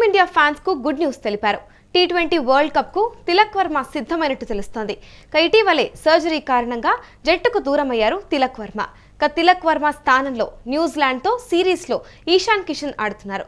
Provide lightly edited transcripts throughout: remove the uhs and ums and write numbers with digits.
Team India fans కు good news తెలిపారు. T20 world cup కు తిలక్ వర్మ సిద్ధమైనట్టు తెలుస్తోంది. ఇటీవలే సర్జరీ కారణంగా జట్టుకు దూరమయ్యారు తిలక్ వర్మ. తిలక్ వర్మ స్థానంలో న్యూజిలాండ్ తో సిరీస్ లో ఈశాన్ కిషన్ ఆడుతున్నారు.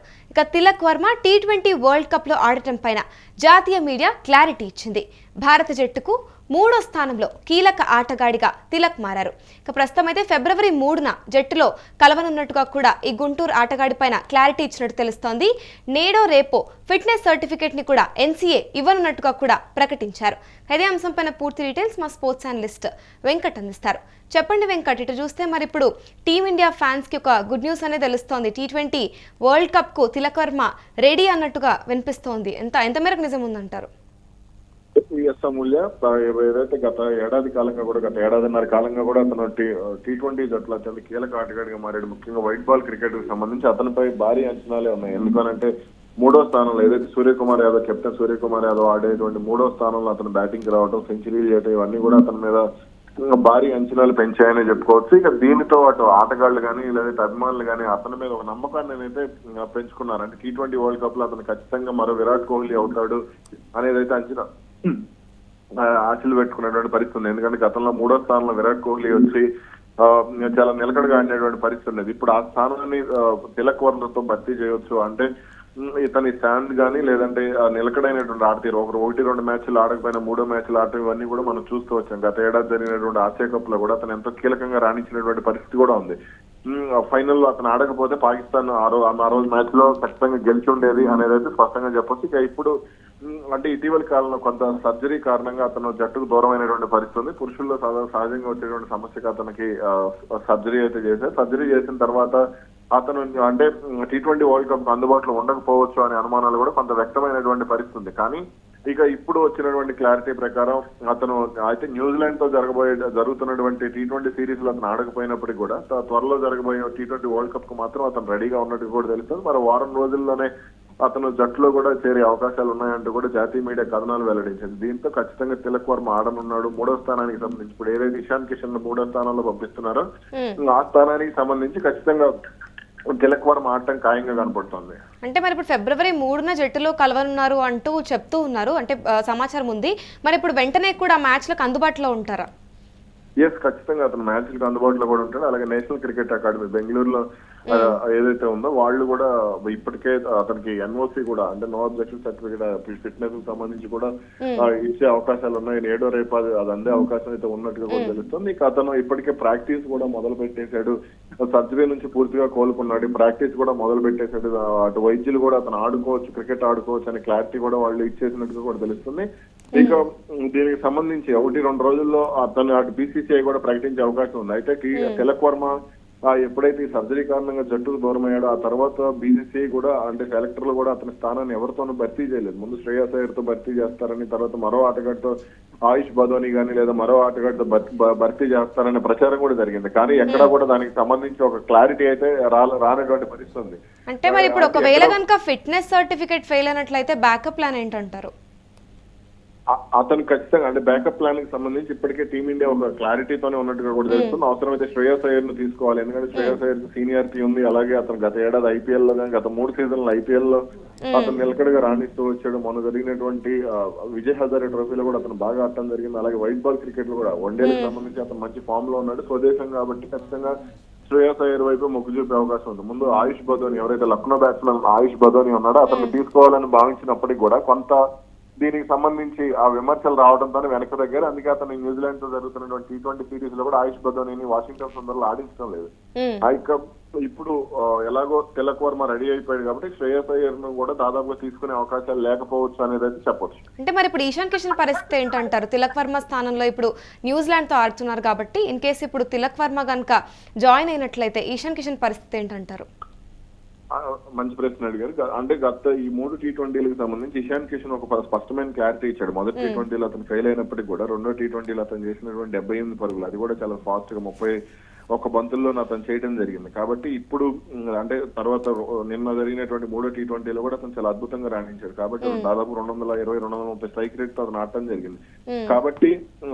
Tilak Varma T20 world cup లో ఆడటం పైన జాతీయ మీడియా క్లారిటీ ఇచ్చింది. భారత జట్టుకు 3వ స్థానంలో కీలక ఆటగాడిగా తిలక్ మారారు. ప్రస్తుతం అయితే ఫిబ్రవరి 3న జట్టులో కలవనున్నట్టుగా కూడా ఈ గుంటూరు ఆటగాడి పైన క్లారిటీ ఇచ్చినట్టు తెలుస్తోంది. నేడో రేపో ఫిట్నెస్ సర్టిఫికేట్ ని కూడా ఎన్సీఏ ఇవ్వనున్నట్టుగా కూడా ప్రకటించారు. ఇదే అంశంపైన పూర్తి డీటెయిల్స్ మా స్పోర్ట్స్ అనలిస్ట్ వెంకట్ అందిస్తారు. చెప్పండి వెంకట్, ఇటు చూస్తే మరి ఇప్పుడు టీమిండియా ఫ్యాన్స్ కి ఒక గుడ్ న్యూస్ అనేది తెలుస్తోంది. టీ20 వరల్డ్ కప్ కు తిలక్ వర్మ రెడీ అన్నట్టుగా వినిపిస్తోంది. ఎంత మేరకు నిజం ఉందంటారు? అమూల్య, ఏదైతే గత ఏడాదిన్నర కాలంగా కూడా అతను టీ20 జట్లు అత్యంత కీలక ఆటగాడిగా మారాడు. ముఖ్యంగా వైట్ బాల్ క్రికెట్ కి సంబంధించి అతనిపై భారీ అంచనాలే ఉన్నాయి. ఎందుకనంటే 3వ స్థానంలో ఏదైతే సూర్యకుమార్ యాదవ్, కెప్టెన్ సూర్యకుమార్ యాదవ్ ఆడేటువంటి 3వ స్థానంలో అతను బ్యాటింగ్ కి రావడం, సెంచరీలు చేయడం, ఇవన్నీ కూడా అతని మీద భారీ అంచనాలు పెంచాయని చెప్పుకోవచ్చు. ఇక దీనితో అటు ఆటగాళ్లు కానీ లేదంటే అభిమానులు కానీ అతని మీద ఒక నమ్మకాన్ని అయితే పెంచుకున్నారు. అంటే టీ20 వరల్డ్ కప్ లో అతను ఖచ్చితంగా మరో విరాట్ కోహ్లీ అవుతాడు అనేది అయితే అంచనా ఆశలు పెట్టుకునేటువంటి పరిస్థితి ఉంది. ఎందుకంటే గతంలో 3వ స్థానంలో విరాట్ కోహ్లీ వచ్చి చాలా నిలకడగా ఆడినటువంటి పరిస్థితి ఉండేది. ఇప్పుడు ఆ స్థానాన్ని తిలక్ వర్మతో భర్తీ చేయవచ్చు. అంటే ఇతని స్టాండ్ కానీ లేదంటే నిలకడైనటువంటి ఆడతీరు, 1-2 మ్యాచ్లు ఆడకపోయినా 3వ మ్యాచ్లు ఆడటం, ఇవన్నీ కూడా మనం చూస్తూ వచ్చాం. గత ఏడాది జరిగినటువంటి ఆసియా కప్ లో కూడా అతను ఎంతో కీలకంగా రాణించినటువంటి పరిస్థితి కూడా ఉంది. ఫైనల్లో అతను ఆడకపోతే పాకిస్తాన్ ఆ రోజు మ్యాచ్ లో ఖచ్చితంగా గెలిచి ఉండేది అనేది అయితే స్పష్టంగా చెప్పొచ్చు. ఇక ఇప్పుడు అంటే ఇటీవల కాలంలో కొంత సర్జరీ కారణంగా అతను జట్టుకు దూరమైనటువంటి పరిస్థితి ఉంది. పురుషుల్లో సహజంగా వచ్చేటువంటి సమస్యకు అతనికి సర్జరీ అయితే చేశారు. సర్జరీ చేసిన తర్వాత అతను అంటే టీ20 వరల్డ్ కప్ అందుబాటులో ఉండకపోవచ్చు అనే అనుమానాలు కూడా కొంత వ్యక్తమైనటువంటి పరిస్థితి ఉంది. కానీ ఇక ఇప్పుడు వచ్చినటువంటి క్లారిటీ ప్రకారం అతను అయితే న్యూజిలాండ్ తో జరుగుతున్నటువంటి టీ20 సిరీస్ లో అతను ఆడకపోయినప్పటికీ కూడా త్వరలో జరగబోయే టీ20 వరల్డ్ కప్ కు మాత్రం అతను రెడీగా ఉన్నట్టు కూడా తెలుస్తుంది. మరో వారం రోజుల్లోనే అతను జట్టులో కూడా చేరే అవకాశాలు ఉన్నాయంటూ కూడా జాతీయ మీడియా కథనాలు వెల్లడించింది. దీంతో ఖచ్చితంగా తిలక్ వర్మ ఆడనున్నాడు. 3వ స్థానానికి సంబంధించి ఇప్పుడు ఏదైతే ఇషాన్ కిషన్ 3వ స్థానంలో పంపిస్తున్నారో ఆ స్థానానికి సంబంధించి ఖచ్చితంగా తిలక్ వర్మ ఆడటం ఖాయంగా కనపడుతుంది. అంటే మరి ఇప్పుడు ఫిబ్రవరి 3న జట్టులో కలవనున్నారు అంటూ చెప్తూ ఉన్నారు, అంటే సమాచారం ఉంది. మరి ఇప్పుడు వెంటనే కూడా మ్యాచ్లకు అందుబాటులో ఉంటారా? ఎస్, ఖచ్చితంగా అతను మ్యాచ్లకు అందుబాటులో కూడా ఉంటాడు. అలాగే నేషనల్ క్రికెట్ అకాడమీ బెంగళూరులో ఏదైతే ఉందో వాళ్ళు కూడా ఇప్పటికే అతనికి ఎన్ఓసి కూడా అంటే నో అబ్జెక్షన్ సర్టిఫికేట్ ఫిట్నెస్ కి సంబంధించి కూడా ఇచ్చే అవకాశాలు ఉన్నాయి. నేడో రేపు అది అందే అవకాశం అయితే ఉన్నట్టుగా కూడా తెలుస్తుంది. ఇక అతను ఇప్పటికే ప్రాక్టీస్ కూడా మొదలు పెట్టేశాడు. సర్జరీ నుంచి పూర్తిగా కోలుకున్నాడు. ప్రాక్టీస్ కూడా మొదలు పెట్టేశాడు. అటు వైద్యులు కూడా అతను ఆడుకోవచ్చు, క్రికెట్ ఆడుకోవచ్చు అనే క్లారిటీ కూడా వాళ్ళు ఇచ్చేసినట్టుగా కూడా తెలుస్తుంది. ఇక దీనికి సంబంధించి 1-2 రోజుల్లో అతను అటు బీసీసీఐ కూడా ప్రకటించే అవకాశం ఉంది. అయితే తిలక్ వర్మ ఎప్పుడైతే ఈ సర్జరీ కారణంగా జట్టుకు దూరం అయ్యాడో ఆ తర్వాత బీసీసీఐ కూడా అంటే సెలెక్టర్లు కూడా అతని స్థానాన్ని ఎవరితోనూ భర్తీ చేయలేదు. ముందు శ్రేయస్ అయ్యర్ తో భర్తీ చేస్తారని, తర్వాత మరో ఆటగాడితో ఆయుష్ బదోని కానీ లేదా మరో ఆటగాడితో భర్తీ చేస్తారనే ప్రచారం కూడా జరిగింది. కానీ ఎక్కడా కూడా దానికి సంబంధించి ఒక క్లారిటీ అయితే రానటువంటి పరిస్థితి ఉంది. అంటే మరి ఇప్పుడు ఒకవేళ కనుక ఫిట్నెస్ సర్టిఫికేట్ ఫెయిల్ అయినట్లయితే బ్యాకప్ ప్లాన్ ఏంటంటారు? అతను ఖచ్చితంగా అంటే బ్యాకప్ ప్లాన్ కి సంబంధించి ఇప్పటికే టీమిండియా ఒక క్లారిటీతోనే ఉన్నట్టుగా కూడా తెలుస్తుంది. అవసరమైతే శ్రేయస్ అయ్యర్ ను తీసుకోవాలి. ఎందుకంటే శ్రేయస్ అయ్యర్ సీనియారిటీ ఉంది. అలాగే అతను గత ఏడాది ఐపీఎల్ లో కానీ గత 3 సీజన్లు ఐపీఎల్ లో అతను నిలకడగా రాణిస్తూ వచ్చాడు. మొన్న జరిగినటువంటి విజయ్ హజారే ట్రోఫీలో కూడా అతను బాగా ఆడటం జరిగింది. అలాగే వైట్ బాల్ క్రికెట్ లో కూడా వన్డేలకు సంబంధించి అతను మంచి ఫామ్ లో ఉన్నాడు. స్వదేశం కాబట్టి ఖచ్చితంగా శ్రేయస్ అయ్యర్ వైపు మొగ్గు చూపే అవకాశం ఉంది. ముందు ఆయుష్ బదోని, ఎవరైతే లక్నో బ్యాట్స్మెన్ ఆయుష్ బదోని ఉన్నాడో అతన్ని తీసుకోవాలని భావించినప్పటికీ కూడా కొంత దీనికి సంబంధించి ఆ విమర్శలు రావడంతో వెనక దగ్గర, అందుకే అతను న్యూజిలాండ్ తో జరుగుతున్నటువంటి టీ20 సిరీస్ లో కూడా ఆయుష్ బదోనిని వాషింగ్టన్ సుందర్లో ఆడించడం లేదు. ఇప్పుడు ఎలాగో తిలక్ వర్మ రెడీ అయిపోయాడు కాబట్టి శ్రేయస్ అయ్యర్ ను కూడా దాదాపుగా తీసుకునే అవకాశాలు లేకపోవచ్చు అనేది అయితే చెప్పొచ్చు. అంటే మరి ఇప్పుడు ఈశాన్ కిషన్ పరిస్థితి ఏంటంటారు? తిలక్ వర్మ స్థానంలో ఇప్పుడు న్యూజిలాండ్ తో ఆడుతున్నారు కాబట్టి ఇన్ కేసు ఇప్పుడు తిలక్ వర్మ కనుక జాయిన్ అయినట్లయితే ఈశాన్ కిషన్ పరిస్థితి ఏంటంటారు? మంచి ప్రశ్న అడిగారు. అంటే గత ఈ 3 టీ20లకు సంబంధించి ఇషాన్ కిషన్ ఒక స్పష్టమైన క్లారిటీ ఇచ్చాడు. మొదటి టీ20లో అతను ఫెయిల్ అయినప్పటికీ కూడా రెండో టీ20లో అతను చేసినటువంటి 78 పరుగులు, అది కూడా చాలా ఫాస్ట్ గా ఒక బంతుల్లో అతను చేయడం జరిగింది. కాబట్టి ఇప్పుడు అంటే తర్వాత నిన్న జరిగినటువంటి 3వ T20లో కూడా అతను చాలా అద్భుతంగా రాణించాడు. కాబట్టి దాదాపు 220-230 స్ట్రైక్ రేట్ తో అతను ఆడటం జరిగింది. కాబట్టి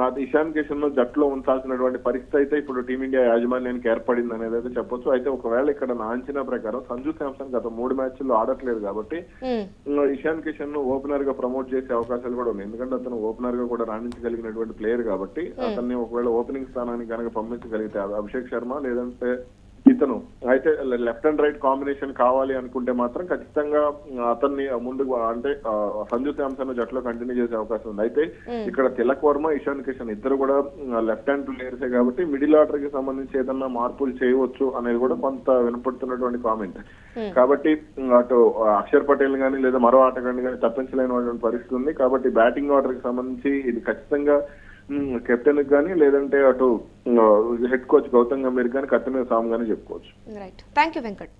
అది ఇషాన్ కిషన్ జట్టులో ఉంచాల్సినటువంటి పరిస్థితి అయితే ఇప్పుడు టీమిండియా యాజమాన్యానికి ఏర్పడింది అనేది అయితే చెప్పొచ్చు. అయితే ఒకవేళ ఇక్కడ నా అంచనా ప్రకారం సంజు శాంసన్ గత 3 మ్యాచ్ల్లో ఆడట్లేదు కాబట్టి ఇషాన్ కిషన్ ను ఓపెనర్ గా ప్రమోట్ చేసే అవకాశాలు కూడా ఉన్నాయి. ఎందుకంటే అతను ఓపెనర్ గా కూడా రాణించగలిగినటువంటి ప్లేయర్ కాబట్టి అతన్ని ఒకవేళ ఓపెనింగ్ స్థానానికి కనుక పంపించగలిగితే అభిషేక్ శర్మ లేదంటే ఇతను అయితే లెఫ్ట్ అండ్ రైట్ కాంబినేషన్ కావాలి అనుకుంటే మాత్రం ఖచ్చితంగా అతన్ని ముందుకు అంటే సంజు శాంసన్ జట్టులో కంటిన్యూ చేసే అవకాశం ఉంది. అయితే ఇక్కడ తిలక్ వర్మ, ఇషాన్ కిషన్ ఇద్దరు కూడా లెఫ్ట్ హ్యాండ్ ప్లేయర్సే కాబట్టి మిడిల్ ఆర్డర్ కి సంబంధించి ఏదన్నా మార్పులు చేయవచ్చు అనేది కూడా కొంత వినపడుతున్నటువంటి కామెంట్. కాబట్టి అటు అక్షర్ పటేల్ గానీ లేదా మరో ఆటగాడిని కానీ తప్పించలేనటువంటి పరిస్థితి ఉంది. కాబట్టి బ్యాటింగ్ ఆర్డర్ కి సంబంధించి ఇది ఖచ్చితంగా కెప్టెన్ కానీ లేదంటే అటు హెడ్ కోచ్ గౌతమ్ గంభీర్ కానీ కత్తి మీద సామ్ గానీ చెప్పుకోవచ్చు. Right, thank you Venkat.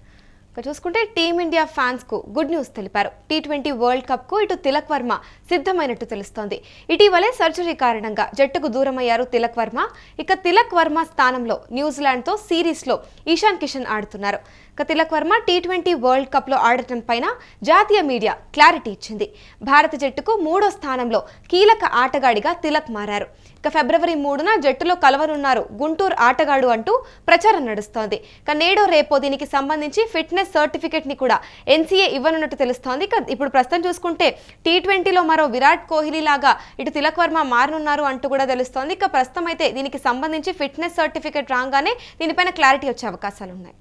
ఇక చూసుకుంటే టీమిండియా ఫ్యాన్స్ కు గుడ్ న్యూస్ తెలిపారు. T20 వరల్డ్ కప్ కు ఇటు తిలక్ వర్మ సిద్ధమైనట్టు తెలుస్తోంది. ఇటీవలే సర్జరీ కారణంగా జట్టుకు దూరమయ్యారు తిలక్ వర్మ. ఇక తిలక్ వర్మ స్థానంలో న్యూజిలాండ్ తో సిరీస్ లో ఇషాన్ కిషన్ ఆడుతున్నారు. ఇక Tilak Varma T20 world cup లో ఆడటం పైన జాతీయ మీడియా క్లారిటీ ఇచ్చింది. భారత జట్టుకు 3వ స్థానంలో కీలక ఆటగాడిగా తిలక్ మారారు. ఇక ఫిబ్రవరి 3న జట్టులో కలవనున్నారు గుంటూరు ఆటగాడు అంటూ ప్రచారం నడుస్తోంది. ఇక నేడో రేపో దీనికి సంబంధించి ఫిట్నెస్ సర్టిఫికెట్ ని కూడా NCA ఇవ్వనున్నట్టు తెలుస్తోంది. ఇక ఇప్పుడు ప్రస్తుతం చూసుకుంటే T20లో మరో విరాట్ కోహ్లీ లాగా ఇటు తిలక్ వర్మ మారనున్నారు అంటూ కూడా తెలుస్తోంది. ఇక ప్రస్తుతం అయితే దీనికి సంబంధించి ఫిట్నెస్ సర్టిఫికెట్ రాగానే దీనిపైన క్లారిటీ వచ్చే అవకాశాలు ఉన్నాయి.